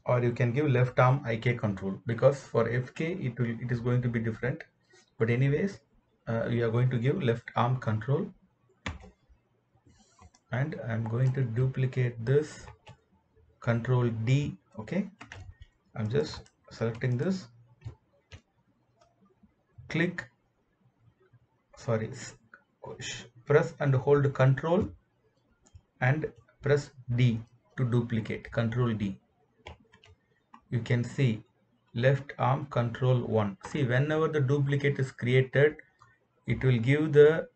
or you can give left arm IK control, because for FK it is going to be different. But anyways, we are going to give left arm control, and I'm going to duplicate this, control D. Okay, I'm just selecting this, click, sorry, press and hold control and press D to duplicate, control D. You can see left arm control 1. See, whenever the duplicate is created, it will give the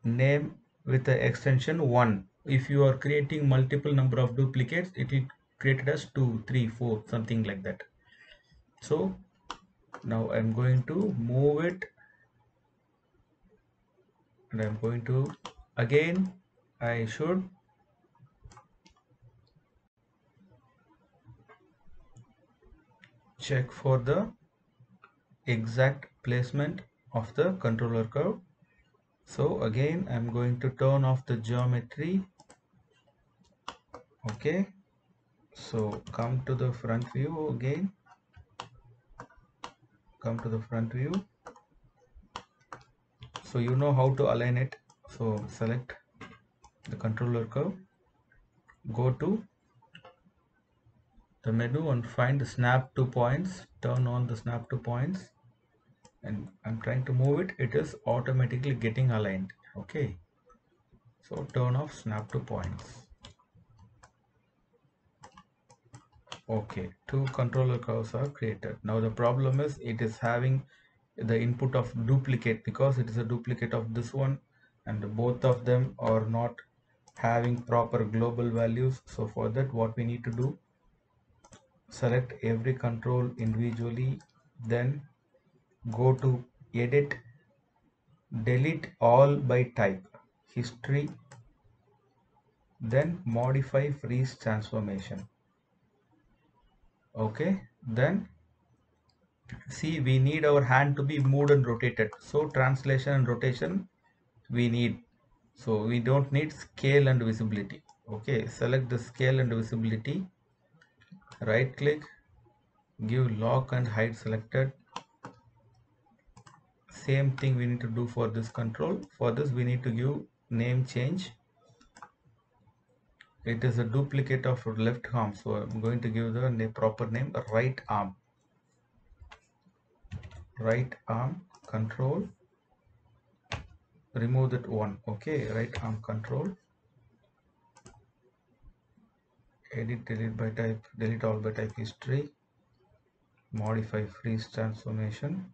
name with the extension 1. If you are creating multiple number of duplicates, it will create it as 2, 3, 4, something like that. So now I'm going to move it, and I'm going to, again, I should check for the exact placement of the controller curve. So again, I'm going to turn off the geometry. Okay, so come to the front view again, come to the front view. So you know how to align it. So select the controller curve, go to the menu and find the snap to points, turn on the snap to points, and I'm trying to move it. It is automatically getting aligned. Okay, so turn off snap to points. Okay, two controller curves are created. Now the problem is it is having the input of duplicate, because it is a duplicate of this one, and both of them are not having proper global values. So for that, what we need to do, select every control individually, then go to edit, delete all by type, history, then modify freeze transformation. Okay, then see, we need our hand to be moved and rotated, so translation and rotation we need. So we don't need scale and visibility. Okay, select the scale and visibility, right click, give lock and hide selected. Same thing we need to do for this control. For this we need to give name change. It is a duplicate of left arm, so I'm going to give the proper name, right arm control. Remove that one. Okay, right arm control, edit, delete by type, delete all by type, history, modify freeze transformation,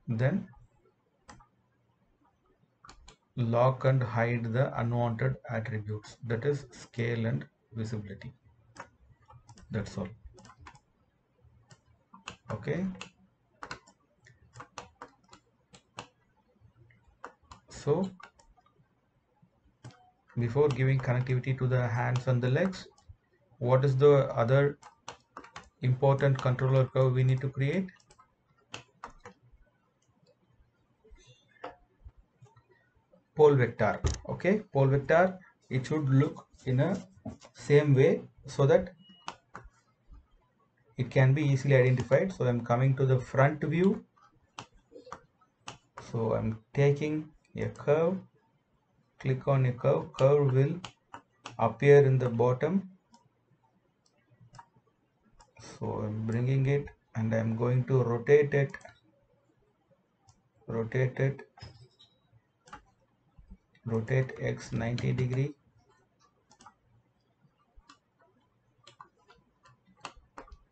then lock and hide the unwanted attributes, that is scale and visibility. That's all. Okay, so before giving connectivity to the hands and the legs, what is the other important controller curve we need to create? Pole vector. Okay, pole vector, it should look in a same way so that it can be easily identified. So I'm coming to the front view, so I'm taking a curve, click on a curve will appear in the bottom. So I'm bringing it and I'm going to rotate it, rotate X 90 degree.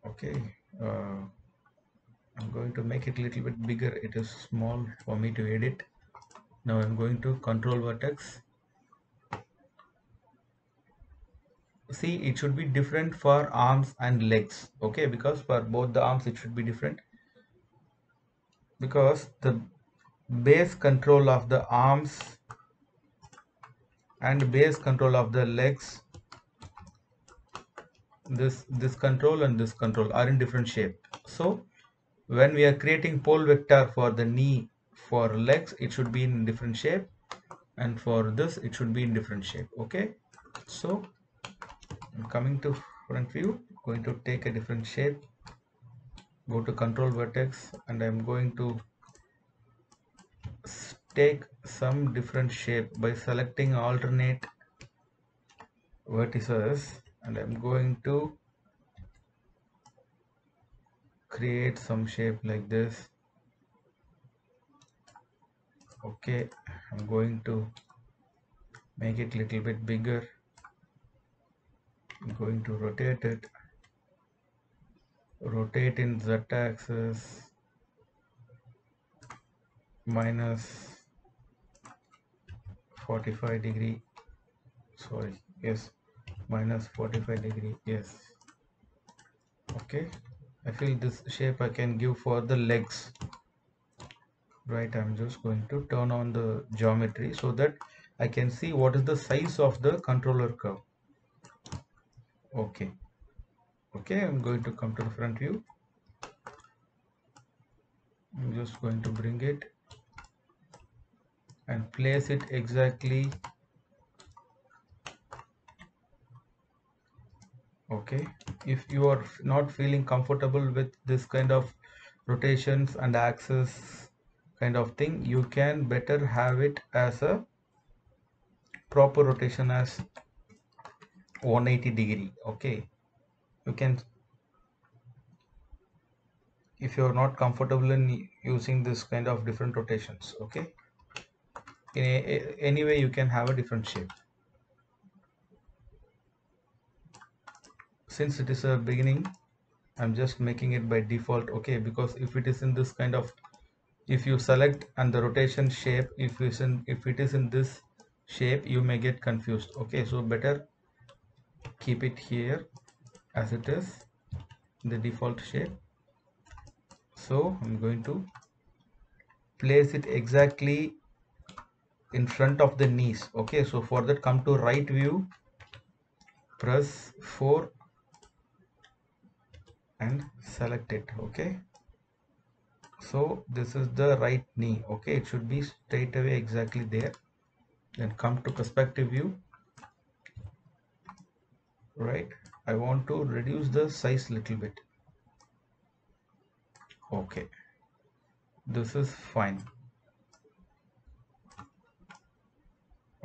Okay, I'm going to make it a little bit bigger. It is small for me to edit. Now I'm going to control vertex. See, it should be different for arms and legs. Okay, because for both the arms it should be different, because the base control of the arms and base control of the legs, this control and this control are in different shape. So when we are creating pole vector for the knee, for legs, it should be in different shape, and for this it should be in different shape. Okay, so I'm coming to front view, going to take a different shape, go to control vertex, and I'm going to take some different shape by selecting alternate vertices, and I'm going to create some shape like this. Okay, I'm going to make it little bit bigger. I'm going to rotate in z axis minus 45 degree, sorry, yes, minus 45 degree, yes. Okay, I feel this shape I can give for the legs, right? I'm just going to turn on the geometry so that I can see what is the size of the controller curve. Okay, I'm going to come to the front view. I'm just going to bring it and place it exactly. Okay, if you are not feeling comfortable with this kind of rotations and axis kind of thing, you can better have it as a proper rotation as 180 degree. Okay, you can, if you are not comfortable in using this kind of different rotations. Okay, anyway you can have a different shape. Since it is a beginning, I'm just making it by default. Okay, because if it is in this kind of, if you select and the rotation shape, if it is in this shape, you may get confused. Okay, so better keep it here as it is, the default shape. So I'm going to place it exactly in front of the knees. Okay, so for that, come to right view, press 4 and select it. Okay, so this is the right knee. Okay, it should be straight away exactly there. Then come to perspective view, right? I want to reduce the size little bit. Okay, this is fine.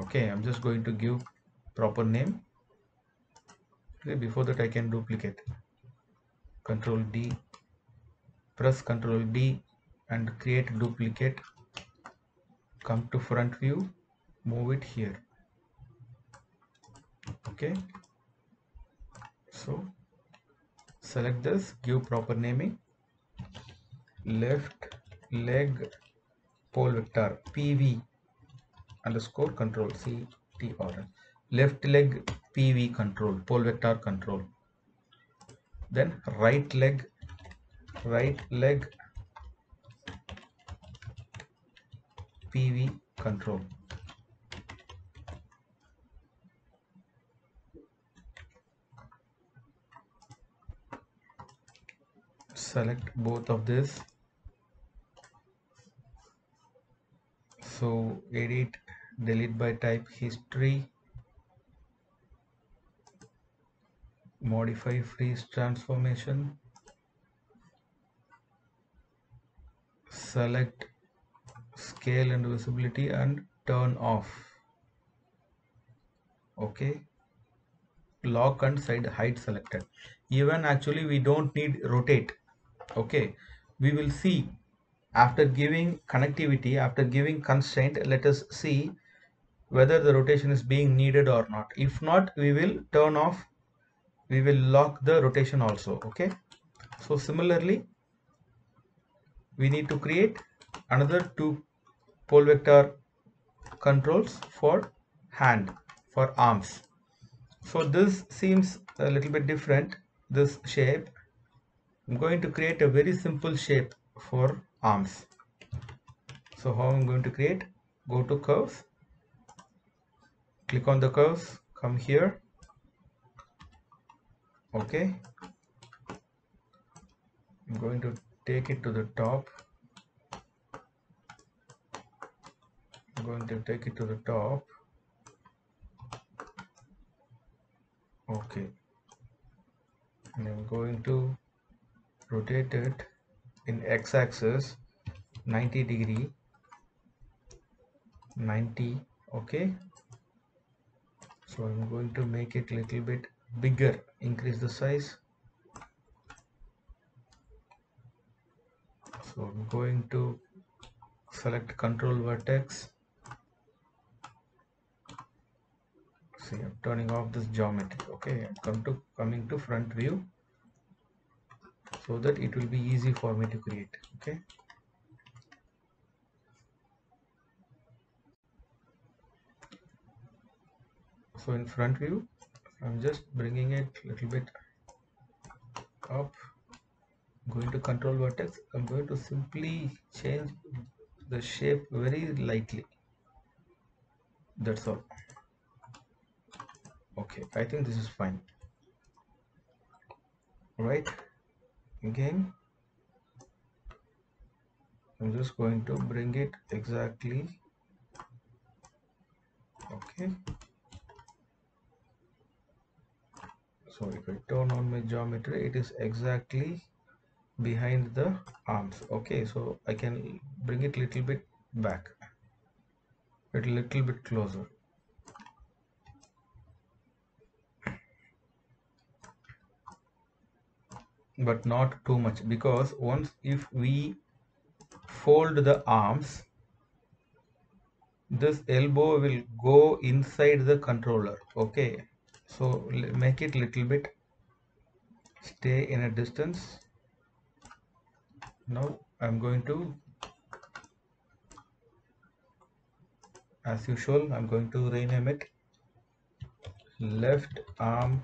Okay, I'm just going to give proper name. Okay, before that I can duplicate. Control D, press Control D and create duplicate. Come to front view, move it here. Okay, so select this, give proper naming. Left leg pole vector PV underscore control CT order. Left leg PV control, pole vector control. Then right leg PV control. Select both of this. So edit, delete by type history, modify freeze transformation, select scale and visibility and turn off. Okay, lock and side height selected. Even actually we don't need rotate. Okay, we will see after giving connectivity, after giving constraint, let us see whether the rotation is being needed or not. If not, we will turn off, we will lock the rotation also. Okay, so similarly we need to create another two pole vector controls for hand, for arms. So this seems a little bit different, this shape. I'm going to create a very simple shape for arms. So how I'm going to create, go to curves, click on the curves, come here. Okay, I'm going to take it to the top. I'm going to take it to the top. Okay, and I'm going to rotate it in x-axis 90 degree, 90. Okay, so I'm going to make it little bit bigger, increase the size. So I'm going to select control vertex. See, I'm turning off this geometry. Okay, I'm coming to front view so that it will be easy for me to create. Okay, so in front view I'm just bringing it a little bit up, going to control vertex. I'm going to simply change the shape very lightly, that's all. Okay, I think this is fine. Right, again I'm just going to bring it exactly. Okay, so if I turn on my geometry, it is exactly behind the arms. Okay, so I can bring it little bit back, a little bit closer, but not too much, because once if we fold the arms, this elbow will go inside the controller. Okay, so make it little bit stay in a distance. Now I'm going to, as usual, I'm going to rename it left arm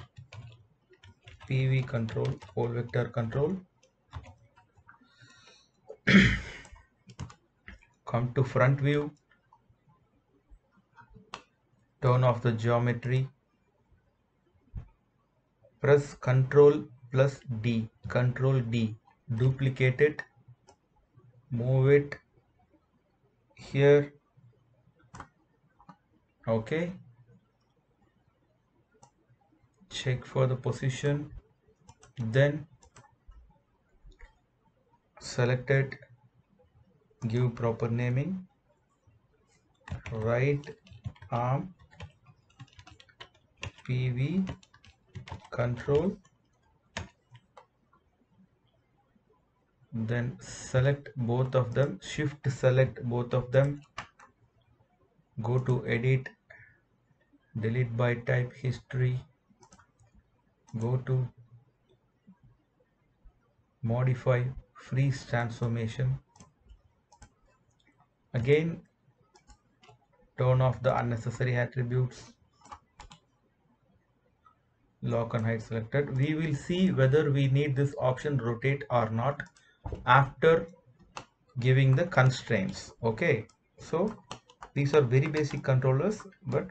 PV control, pole vector control. Come to front view, turn off the geometry, press Control plus D, Control D, duplicate it, move it here. Okay, check for the position, then select it, give proper naming, right arm PV control, then select both of them, shift select both of them, go to edit, delete by type history, go to modify freeze transformation, again turn off the unnecessary attributes, lock and hide selected. We will see whether we need this option rotate or not after giving the constraints. Okay, so these are very basic controllers, but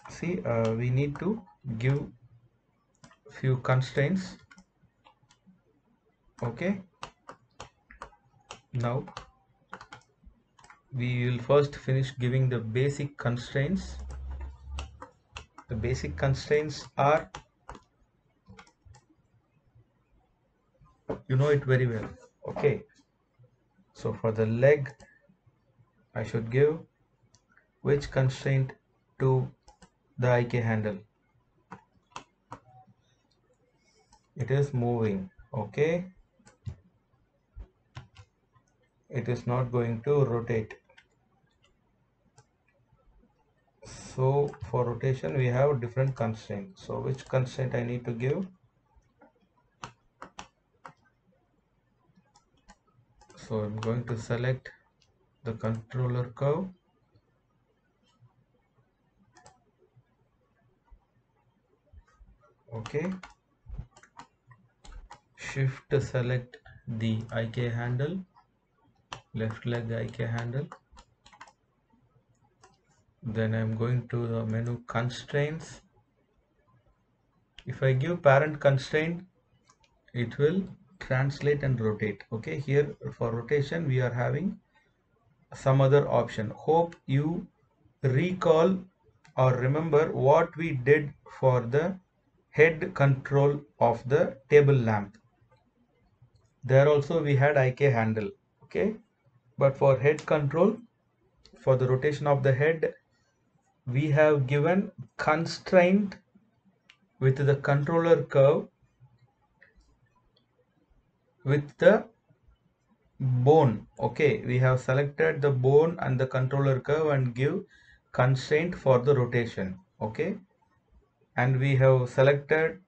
see, we need to give few constraints. Okay, now we will first finish giving the basic constraints. The basic constraints are, you know it very well. Okay, so for the leg I should give which constraint to the IK handle? It is moving. Okay, it is not going to rotate. So for rotation we have different constraints. So which constraint I need to give? So I'm going to select the controller curve, okay, shift select the IK handle, left leg IK handle, then I'm going to the menu constraints. If I give parent constraint, it will translate and rotate. Okay, here for rotation we are having some other option. Hope you recall or remember what we did for the head control of the table lamp. There also we had IK handle, okay, but for head control, for the rotation of the head, we have given constraint with the controller curve with the bone. Okay, we have selected the bone and the controller curve and give constraint for the rotation. Okay, and we have selected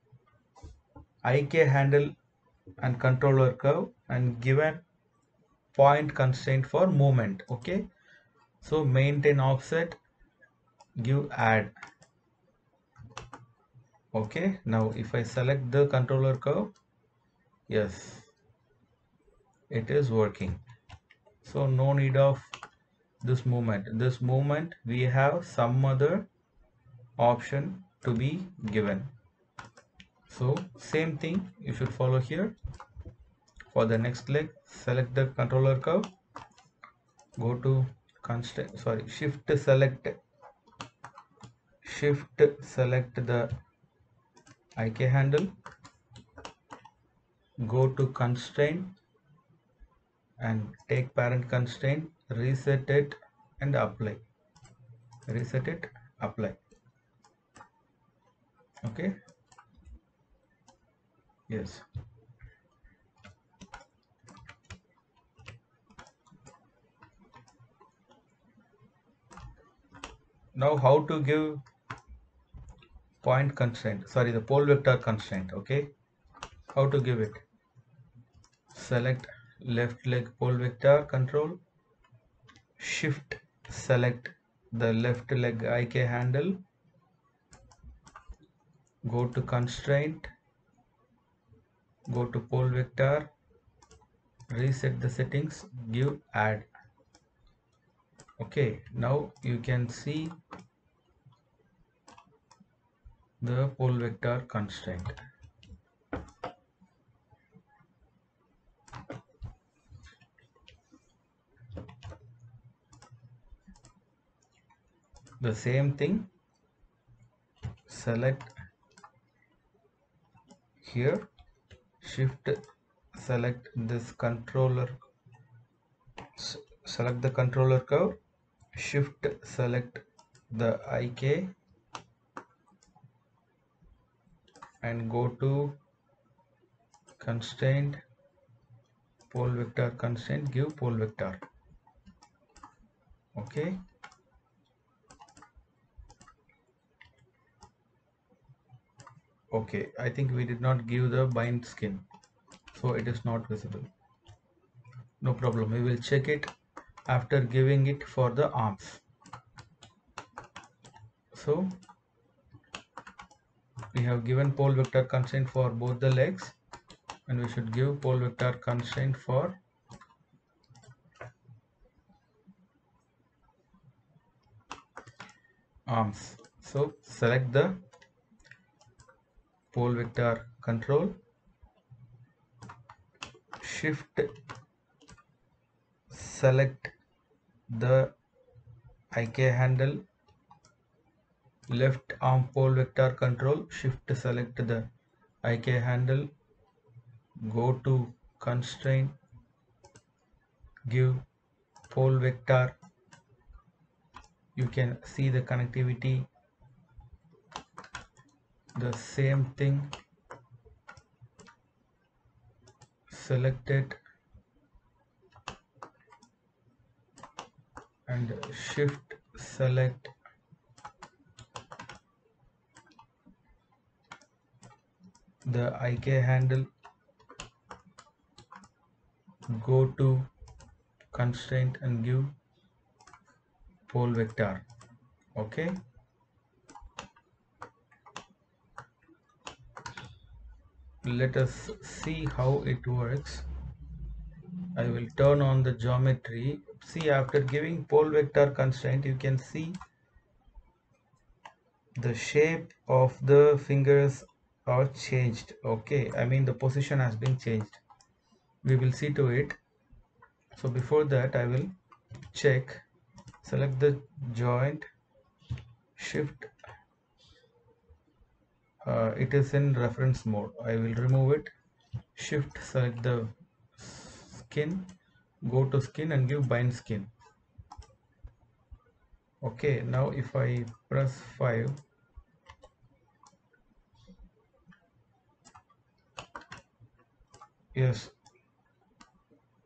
IK handle and controller curve and given point constraint for movement. Okay, so maintain offset, give add. Okay, now if I select the controller curve, yes, it is working. So no need of this movement we have some other option to be given. So same thing you should follow here. For the next leg, select the controller curve, go to constraint, sorry, shift select the IK handle, go to constraint and take parent constraint, reset it and apply. Reset it, apply. Okay, yes. Now how to give point constraint, sorry, the pole vector constraint. Okay, how to give it? Select left leg pole vector control, shift select the left leg IK handle, go to constraint, go to pole vector, reset the settings, give add. Okay, now you can see the pole vector constraint. The same thing, select here, shift select this controller, select the controller curve, shift select the IK and go to constraint, pole vector constraint, give pole vector. Okay, okay, I think we did not give the bind skin, so it is not visible. No problem, we will check it after giving it for the arms. So we have given pole vector constraint for both the legs, and we should give pole vector constraint for arms. So select the pole vector control, shift select the IK handle, left arm pole vector control, shift select the IK handle, go to constraint, give pole vector. You can see the connectivity, the same thing, select it and shift select the IK handle, go to constraint and give pole vector. Okay, let us see how it works. I will turn on the geometry. See, after giving pole vector constraint, you can see the shape of the fingers are changed. Okay, I mean the position has been changed. We will see to it. So before that, I will check, select the joint, shift it is in reference mode. I will remove it. Shift, select the skin, go to skin and give bind skin. Okay, now if I press 5, yes,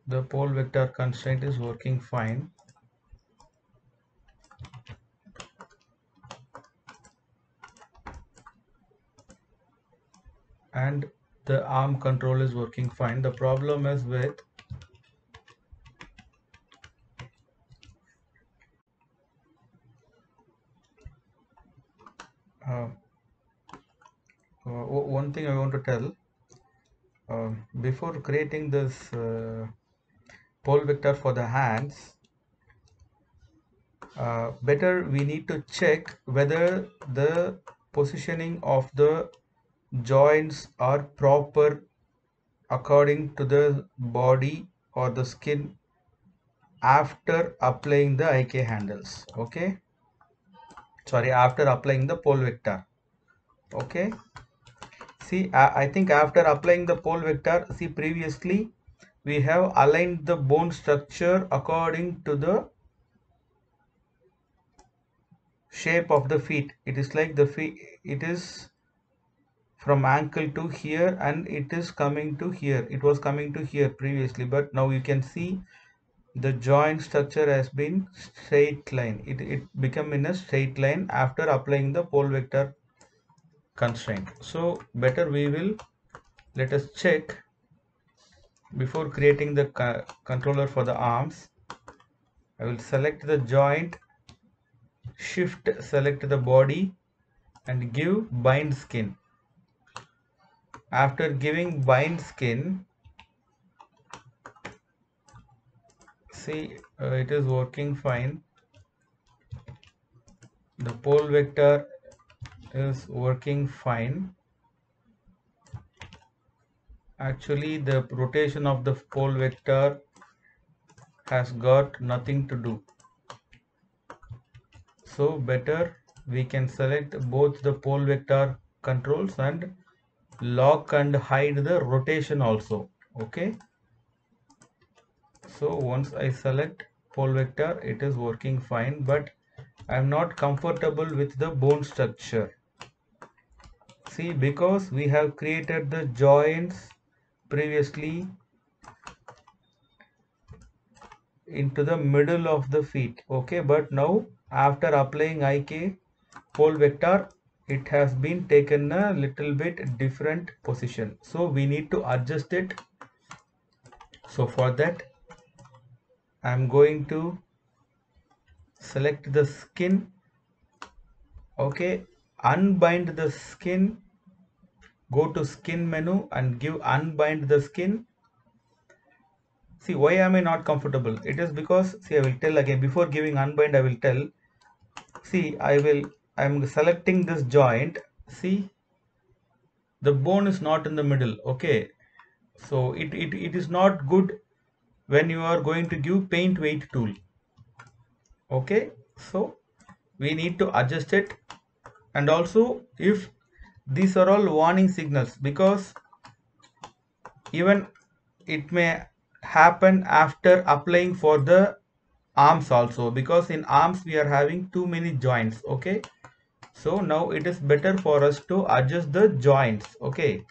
the pole vector constraint is working fine. And the arm control is working fine. The problem is with uh, one thing I want to tell. Before creating this pole vector for the hands, better we need to check whether the positioning of the joints are proper according to the body or the skin after applying the IK handles. Okay, sorry, after applying the pole vector. Okay, see, I think after applying the pole vector, see, previously we have aligned the bone structure according to the shape of the feet. It is like the feet, it is from ankle to here and it is coming to here. It was coming to here previously, but now you can see the joint structure has been straight line. It become in a straight line after applying the pole vector constraint. So better we will, let us check before creating the controller for the arms. I will select the joint, shift select the body and give bind skin. After giving bind skin, see, it is working fine. The pole vector is working fine. Actually, the rotation of the pole vector has got nothing to do. So better we can select both the pole vector controls and lock and hide the rotation also. Okay. So once I select pole vector, it is working fine, but I am not comfortable with the bone structure. See, because we have created the joints previously into the middle of the feet. Okay, but now after applying IK pole vector, it has been taken a little bit different position. So we need to adjust it. So for that, I am going to select the skin. Okay, unbind the skin, go to skin menu and give unbind the skin. See, why am I not comfortable? It is because, see, I will tell again, before giving unbind, I will tell, see, I'm selecting this joint. See, the bone is not in the middle. Okay, so it is not good when you are going to give paint weight tool. Okay, so we need to adjust it. And also, if these are all warning signals, because even it may happen after applying for the arms also, because in arms we are having too many joints. Okay, so now it is better for us to adjust the joints. Okay,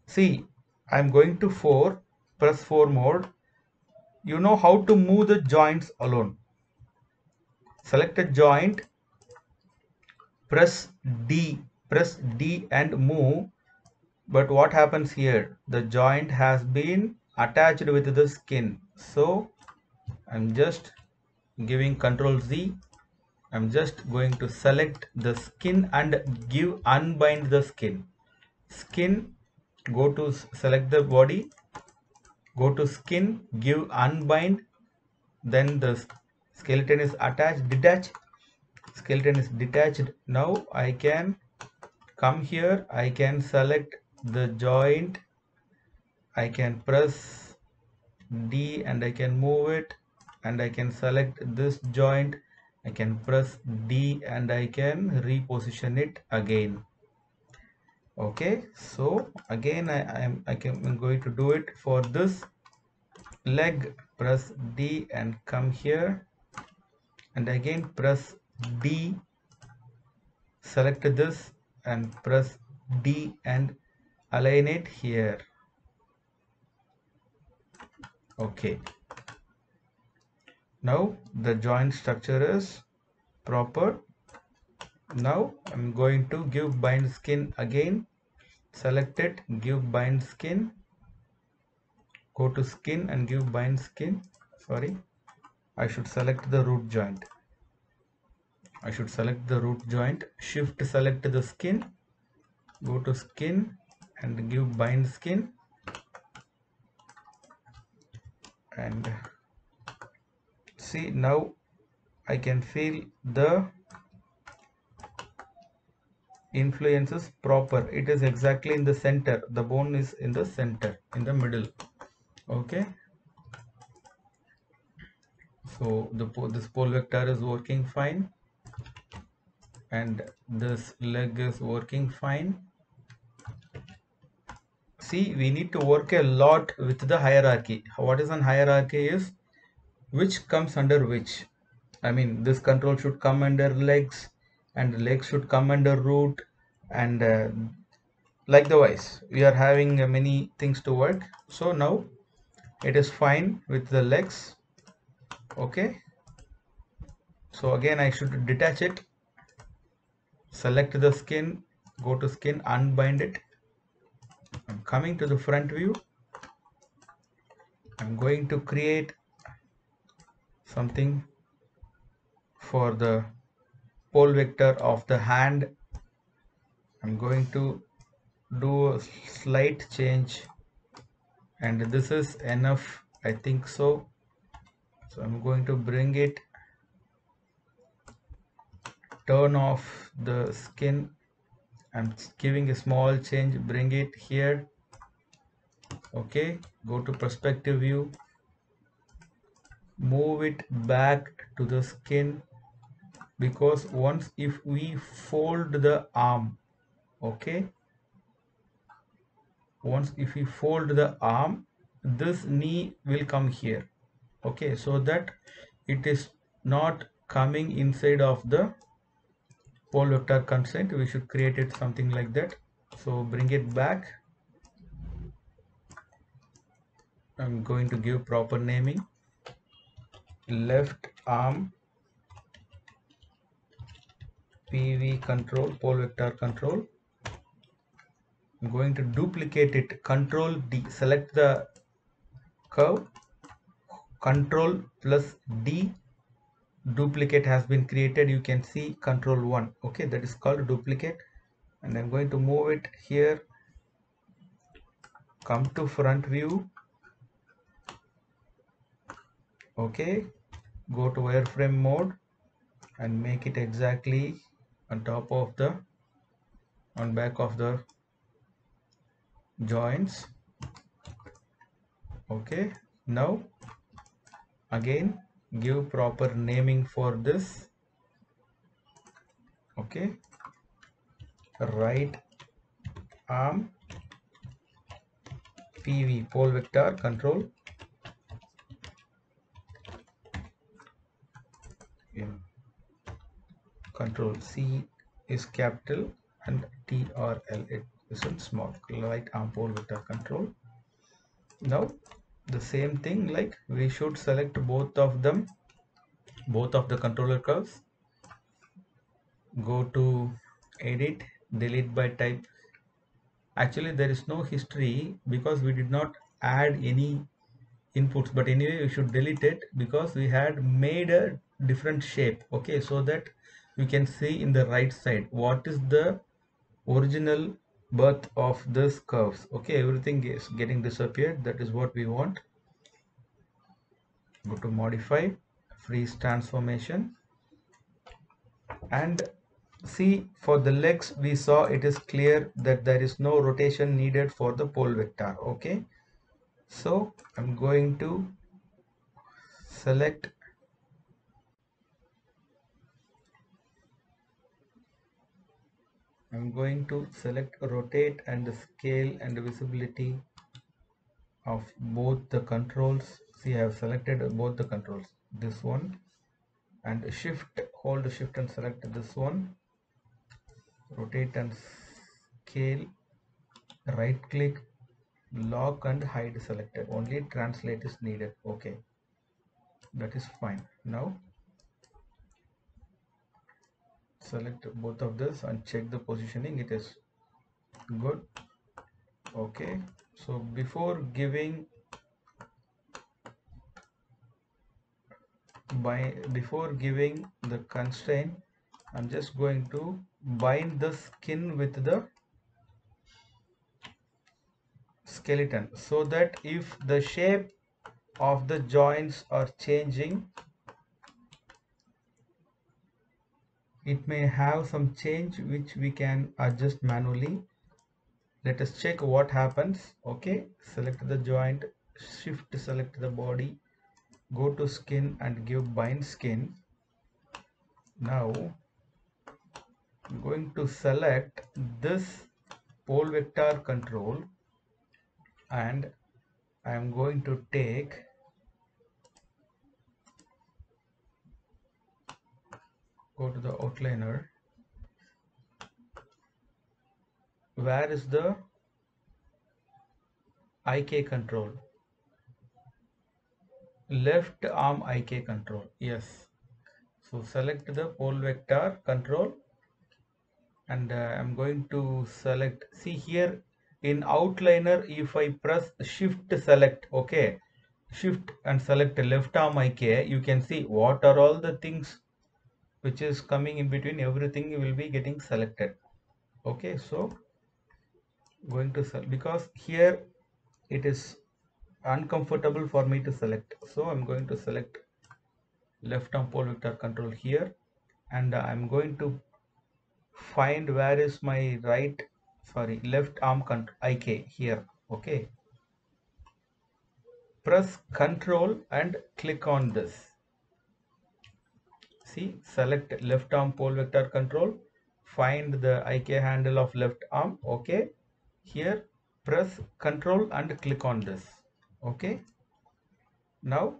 see, I'm going to 4, press 4 mode. You know how to move the joints alone. Select a joint, press D and move. But what happens here? The joint has been attached with the skin. So I'm just giving Control Z. I'm just going to select the skin and give unbind the skin. Skin, go to select the body, go to skin, give unbind, then the skeleton is attached, detach, skeleton is detached. Now I can come here, I can select the joint, I can press D and I can move it, and I can select this joint, I can press D and I can reposition it again. Okay, so again I'm going to do it for this leg. Press D and come here, and again press D, select this and press D and align it here. Okay, now the joint structure is proper. Now I'm going to give bind skin again, select it, give bind skin, go to skin and give bind skin. Sorry, I should select the root joint. I should select the root joint, shift select the skin, go to skin and give bind skin, and see, now I can feel the influences proper. It is exactly in the center. The bone is in the center, in the middle. Okay, so this pole vector is working fine, and this leg is working fine. See, we need to work a lot with the hierarchy. What is an hierarchy is which comes under which. I mean, this control should come under legs, and legs should come under root, and likewise we are having many things to work. So now it is fine with the legs. Okay, so again I should detach it, select the skin, go to skin, unbind it. I'm coming to the front view. I'm going to create something for the pole vector of the hand. I'm going to do a slight change, and this is enough, I think so. So I'm going to bring it, turn off the skin. I'm giving a small change, bring it here. Okay, go to perspective view, move it back to the skin, because once if we fold the arm, okay, once if we fold the arm, this knee will come here. Okay, so that it is not coming inside of the pole vector constraint, we should create it something like that. So bring it back. I'm going to give proper naming, left arm PV control, pole vector control. I'm going to duplicate it, control D, select the curve, control plus D, duplicate has been created. You can see control 1. Okay, that is called duplicate, and I'm going to move it here, come to front view. Okay, go to wireframe mode and make it exactly on top of the, on back of the joints. Okay, now again give proper naming for this. Okay, right arm PV, pole vector control. Yeah. Control C is capital and TRL it is in small. Right arm pole vector control. Now the same thing, like we should select both of them, both of the controller curves. Go to edit, delete by type. Actually there is no history because we did not add any inputs, but anyway we should delete it because we had made a different shape. Okay, so that you can see in the right side what is the original birth of this curves. Okay, everything is getting disappeared. That is what we want. Go to modify, freeze transformation, and see, for the legs we saw it is clear that there is no rotation needed for the pole vector. Okay, so I'm going to select, I'm going to select rotate and scale and visibility of both the controls. See, I have selected both the controls, this one, and hold shift and select this one, rotate and scale, right click, lock and hide selected, only translate is needed. Okay, that is fine. Now select both of this and check the positioning, it is good. Okay, so before giving the constraint, I'm just going to bind the skin with the skeleton, so that if the shape of the joints are changing, it may have some change which we can adjust manually. Let us check what happens. Okay, select the joint, shift select the body, go to skin and give bind skin. Now I'm going to select this pole vector control, and I am going to go to the outliner. Where is the IK control? Left arm IK control. Yes. So select the pole vector control, and I'm going to select. See here in outliner, if I press shift select, okay, shift and select left arm IK, you can see what are all the things which is coming in between. Everything will be getting selected. Okay, so going to select, because here it is uncomfortable for me to select, so I'm going to select left arm pole vector control here, and I'm going to find where is my left arm IK here. Okay, press control and click on this. See, select left arm pole vector control, find the IK handle of left arm. Okay, here press control and click on this. Okay, now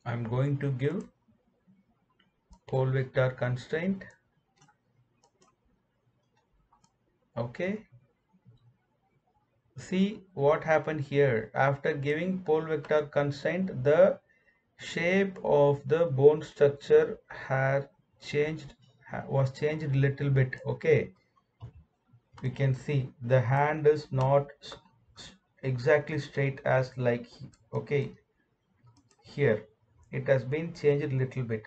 I'm going to give pole vector constraint. Okay, see what happened here. After giving pole vector constraint, the shape of the bone structure was changed little bit. Okay, we can see the hand is not exactly straight as like, okay, here it has been changed little bit.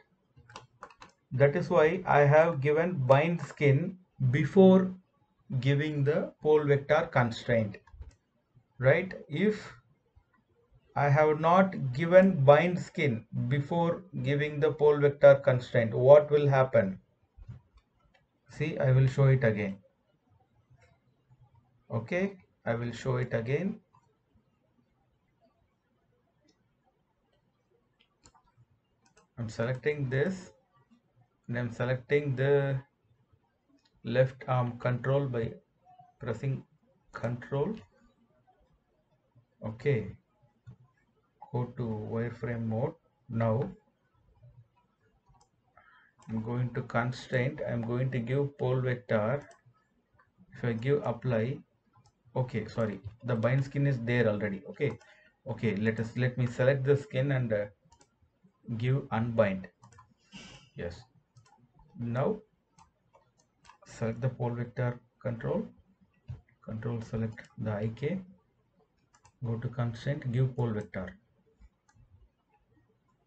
That is why I have given bind skin before giving the pole vector constraint, right? If I have not given bind skin before giving the pole vector constraint, what will happen? See, I will show it again. Okay, I will show it again. I'm selecting this, and I'm selecting the left arm control by pressing control. Okay, go to wireframe mode. Now I'm going to constraint. I'm going to give pole vector. If I give apply, okay, sorry, the bind skin is there already. Okay, let me select the skin and give unbind. Yes, now select the pole vector control, select the IK, go to constraint, give pole vector.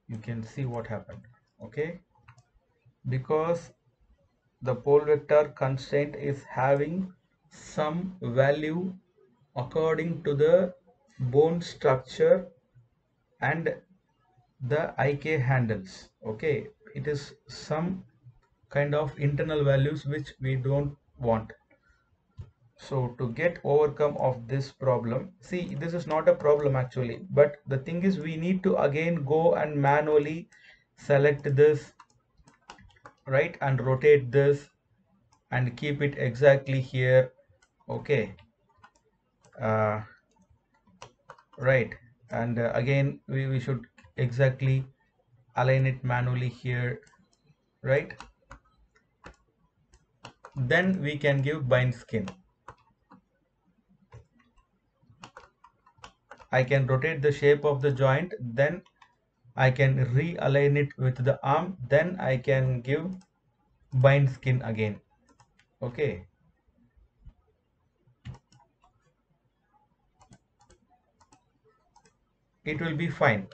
You can see what happened. Okay, because the pole vector constraint is having some value according to the bone structure and the IK handles. Okay, it is some kind of internal values which we don't want. So to get overcome of this problem, see, this is not a problem actually, but the thing is we need to again go and manually select this, right, and rotate this and keep it exactly here. Okay, right, and again we should exactly align it manually here, right? Then we can give bind skin. I can rotate the shape of the joint, then I can realign it with the arm, then I can give bind skin again. Okay, it will be fine.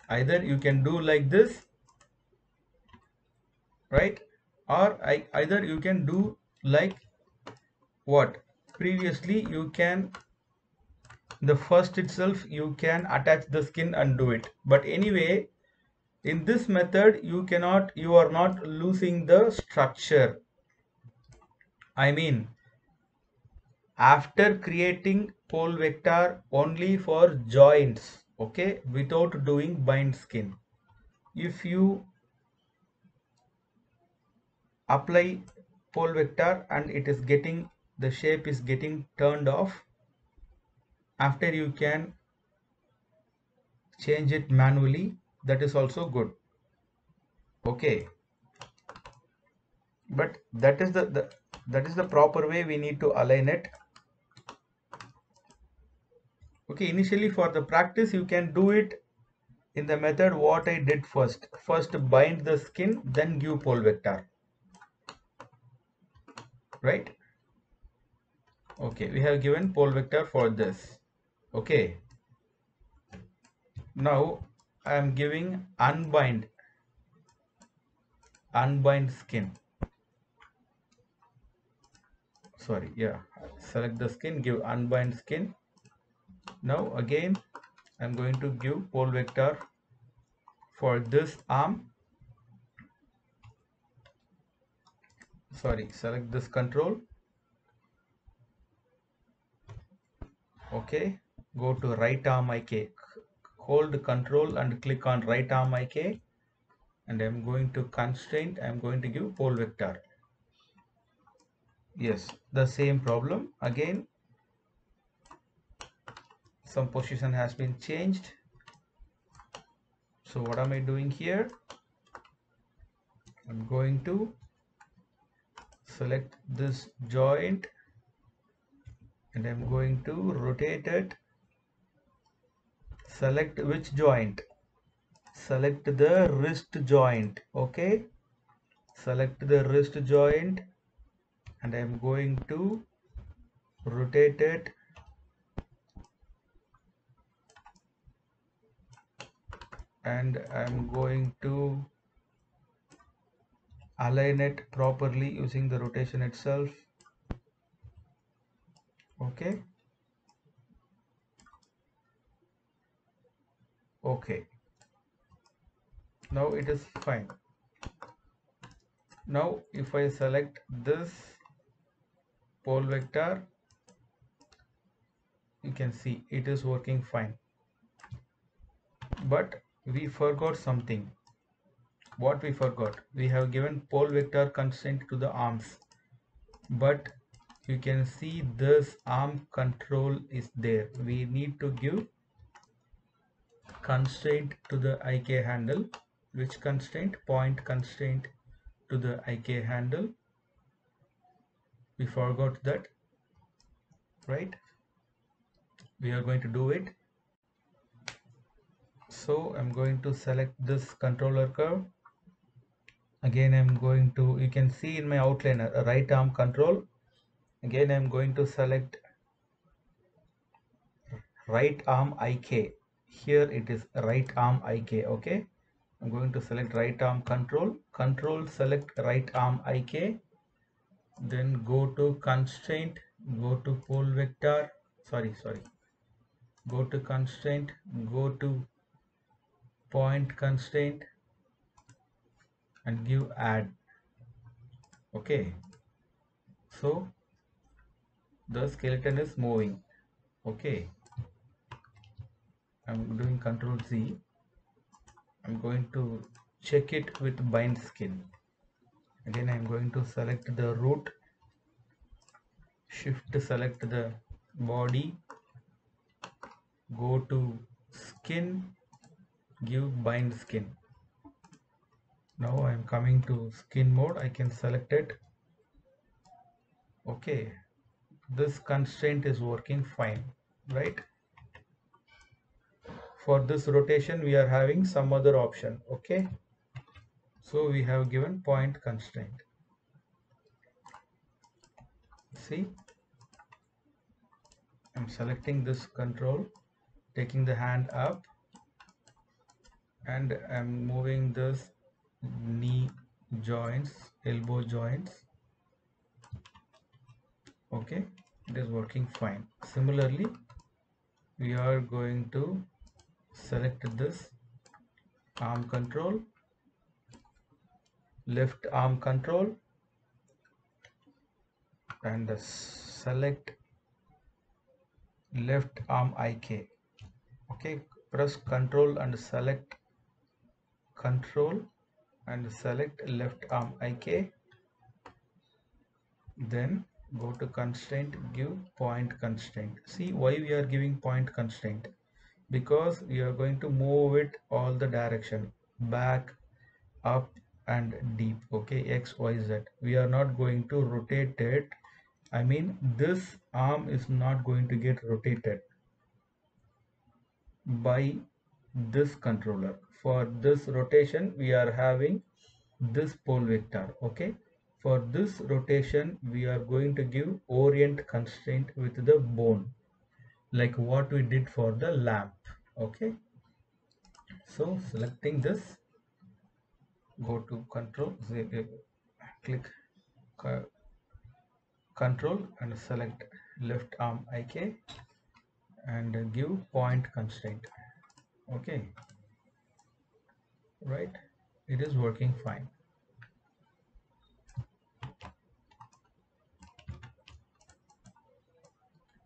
Either you can do like this, right? Or either you can do like what previously you can, the first itself you can attach the skin and do it. But anyway, in this method you are not losing the structure. I mean, after creating pole vector only for joints, okay, without doing bind skin, if you apply pole vector and it is getting, the shape is getting turned off, after you can change it manually, that is also good. Okay, but that is that is the proper way we need to align it. Okay, initially for the practice you can do it in the method what I did first. First bind the skin, then give pole vector, right? Okay, we have given pole vector for this. Okay, now I am giving unbind skin. Sorry, yeah, select the skin, give unbind skin. Now again I'm going to give pole vector for this arm. Sorry, select this control. Okay, go to right arm IK, hold control and click on right arm IK, and I'm going to constraint, I'm going to give pole vector. Yes, the same problem again, some position has been changed. So what am I doing here? I'm going to select this joint and I'm going to rotate it. Select which joint? Select the wrist joint. Okay, select the wrist joint and I'm going to rotate it and I'm going to align it properly using the rotation itself. Okay, okay, now it is fine. Now if I select this pole vector, you can see it is working fine, but we forgot something. What we forgot? We have given pole vector constraint to the arms, but you can see this arm control is there. We need to give constraint to the IK handle. Which constraint? Point constraint to the IK handle. We forgot that, right? We are going to do it. So I'm going to select this controller curve. Again I'm going to, you can see in my outliner, a right arm control. Again I'm going to select right arm IK. Here it is right arm IK. Okay, I'm going to select right arm control, select right arm IK, then go to constraint, go to pole vector, sorry, go to constraint, go to point constraint and give add. Okay, so the skeleton is moving. Okay, I'm doing Control Z. I'm going to check it with bind skin. Again, I'm going to select the root, shift select the body, go to skin, give bind skin. Now I'm coming to skin mode. I can select it. Okay, this constraint is working fine, right? For this rotation we are having some other option. Okay, so we have given point constraint. See, I'm selecting this control, taking the hand up, and I'm moving this knee joints, elbow joints. Okay, it is working fine. Similarly, we are going to select this arm control, left arm control, and select left arm IK. Okay, press control and select control and select left arm IK. Then go to constraint, give point constraint. See why we are giving point constraint? Because we are going to move it all the direction, back, up and deep. Okay, X, Y, Z. We are not going to rotate it. I mean, this arm is not going to get rotated by this controller. For this rotation we are having this pole vector. Okay, for this rotation we are going to give orient constraint with the bone, like what we did for the lamp. Okay, so selecting this, go to control, click control and select left arm IK and give point constraint. Okay, right, it is working fine,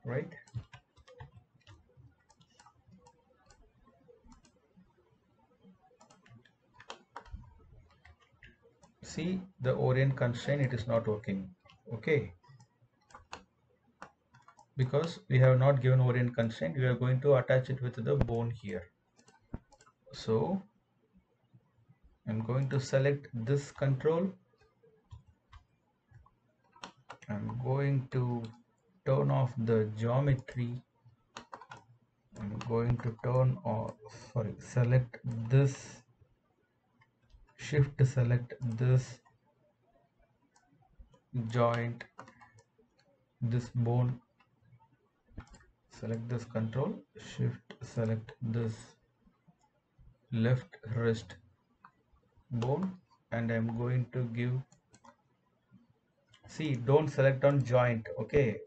right? See the orient constraint, it is not working. Okay, because we have not given orient constraint, we are going to attach it with the bone here. So I'm going to select this control. I'm going to turn off the geometry. I'm going to turn off, sorry, select this, shift select this joint, this bone, select this control, shift select this left wrist bone, and I'm going to give, see, don't select on joint. Okay,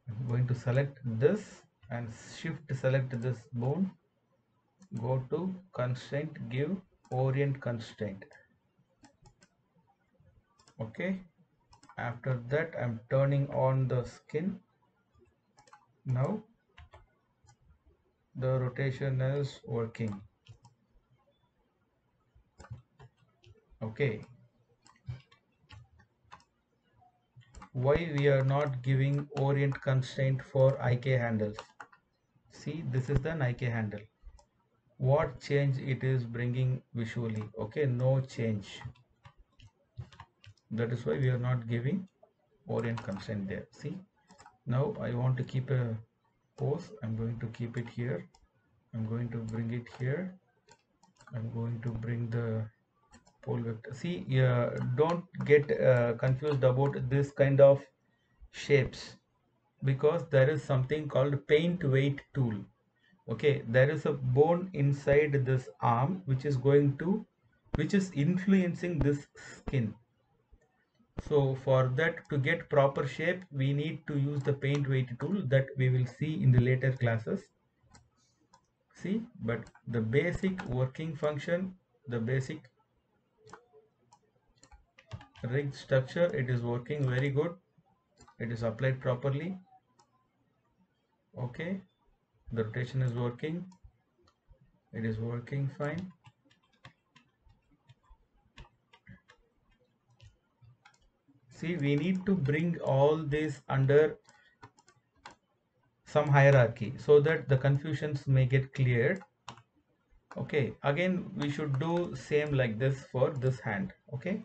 I'm going to select this and shift select this bone, go to constraint, give orient constraint. Okay, after that I'm turning on the skin. Now the rotation is working. Okay, why we are not giving orient constraint for IK handles? See, this is the IK handle. What change it is bringing visually? Okay, no change. That is why we are not giving orient constraint there. See, now I want to keep a pose. I'm going to keep it here. I'm going to bring it here. I'm going to bring the pole vector. See, don't get confused about this kind of shapes, because there is something called paint weight tool. Okay, there is a bone inside this arm which is influencing this skin. So for that, to get proper shape, we need to use the paint weight tool that we will see in the later classes. See, but the basic working function, the basic rig structure, it is working very good. It is applied properly. Okay, the rotation is working. It is working fine. See, we need to bring all this under some hierarchy so that the confusions may get cleared. Okay, again we should do same like this for this hand. Okay,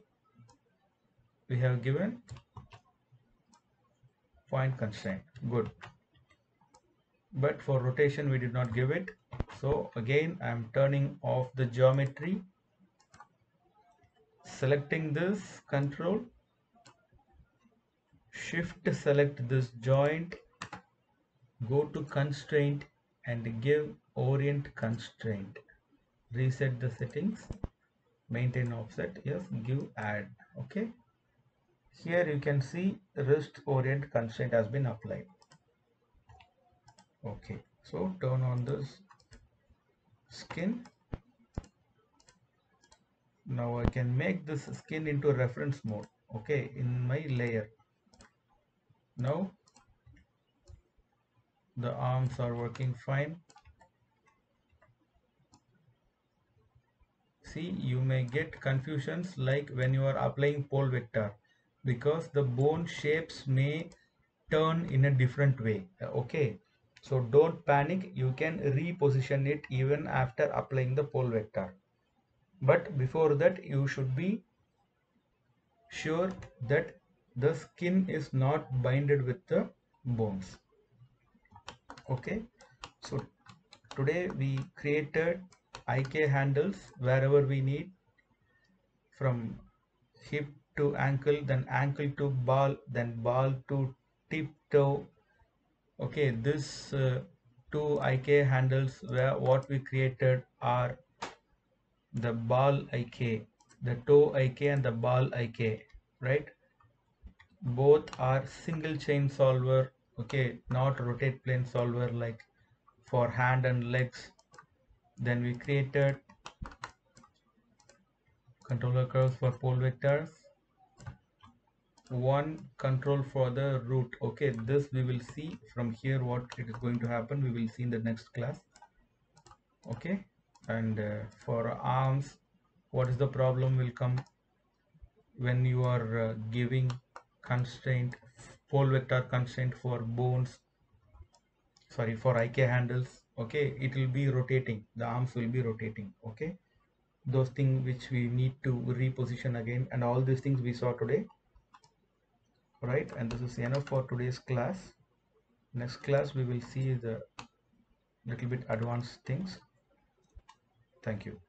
we have given point constraint, good, but for rotation we did not give it. So again I am turning off the geometry, selecting this control, shift select this joint, go to constraint and give orient constraint, reset the settings, maintain offset, yes, give add. Okay, here you can see wrist orient constraint has been applied. Okay, so turn on this skin. Now I can make this skin into reference mode. Okay, in my layer. Now the arms are working fine. See, you may get confusions like when you are applying pole vector, because the bone shapes may turn in a different way. Okay, so don't panic, you can reposition it even after applying the pole vector, but before that you should be sure that the skin is not binded with the bones. Okay, so today we created IK handles wherever we need, from hip to ankle, then ankle to ball, then ball to tip toe. Okay, this two IK handles where what we created are the ball IK, the toe IK and the ball IK, right? Both are single chain solver. Okay, not rotate plane solver like for hand and legs. Then we created controller curves for pole vectors, one control for the root. Okay, this we will see from here what it is going to happen, we will see in the next class. Okay, and for arms, what is the problem will come when you are giving constraint, pole vector constraint for bones, sorry, for IK handles. Okay, it will be rotating, the arms will be rotating. Okay, those things which we need to reposition again, and all these things we saw today, right? And this is enough for today's class. Next class we will see the little bit advanced things. Thank you.